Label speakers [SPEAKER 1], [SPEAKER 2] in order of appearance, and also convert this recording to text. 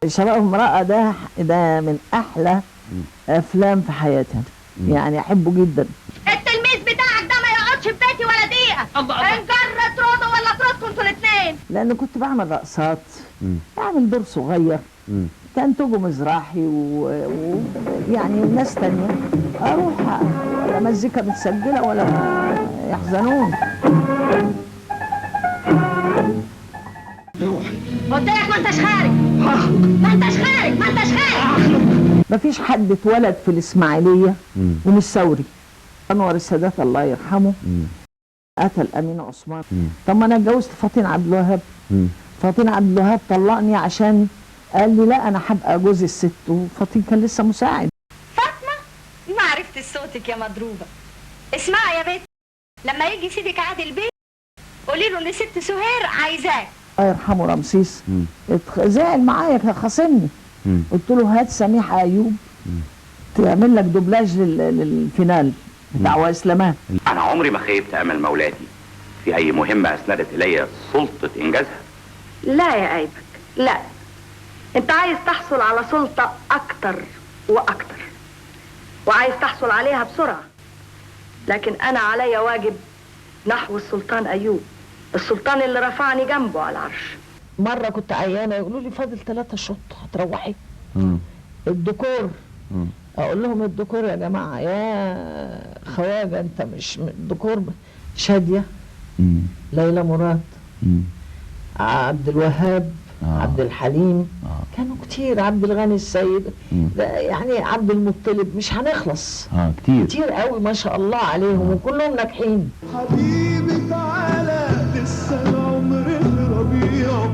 [SPEAKER 1] شباب امرأة ده من أحلى أفلام في حياتي، يعني أحبه جدا.
[SPEAKER 2] التلميذ بتاعك ده ما يقعدش في بيتي ولا دقيقة. الله إن جرى ترده ولا تردكم انتوا الاتنين.
[SPEAKER 1] لأن كنت بعمل رقصات، بعمل دور صغير، كان توجو مزراحي ويعني ناس تانية، أروح ولا مزيكا متسجلة ولا يحزنون.
[SPEAKER 2] قلت لك ما انتش خارج، ما انتش خارج، ما انتش خارج.
[SPEAKER 1] مفيش حد اتولد في الإسماعيلية ومش ثوري. أنور السادات الله يرحمه قتل أمين عثمان. طب ما أنا اتجوزت فاطين عبد الوهاب. فاطين عبد الوهاب طلقني عشان قال لي لا أنا هبقى جوز الست، وفاطين كان لسه مساعد.
[SPEAKER 2] فاطمة ما عرفت صوتك يا مضروبة. اسمعي يا بنت، لما يجي سيدك عادل بيه قولي له ان ست سهير عايزاك.
[SPEAKER 1] الله يرحمه رمسيس زعل معايا خاصمني. قلت له هات سميحة أيوب تعمل لك دوبلاج للفينال بتاع وإسلامان.
[SPEAKER 3] أنا عمري ما خيبت أمل مولاتي في أي مهمة أسندت إلي سلطة إنجازها.
[SPEAKER 2] لا يا قايبك، لا. أنت عايز تحصل على سلطة أكتر وأكتر، وعايز تحصل عليها بسرعة. لكن أنا علي واجب نحو السلطان أيوب، السلطان اللي رفعني جنبه على العرش.
[SPEAKER 1] مرة كنت عيانة يقولوا لي فاضل 3 شوط هتروحي. الديكور اقول لهم الديكور يا جماعة يا خواجة انت مش الديكور. شادية، ليلى مراد، عبد الوهاب، عبد الحليم، كانوا كتير، عبد الغني السيد، يعني عبد المطلب، مش هنخلص. كتير قوي ما شاء الله عليهم وكلهم ناجحين.
[SPEAKER 4] حبيبي تعالى لسه العمر الربيع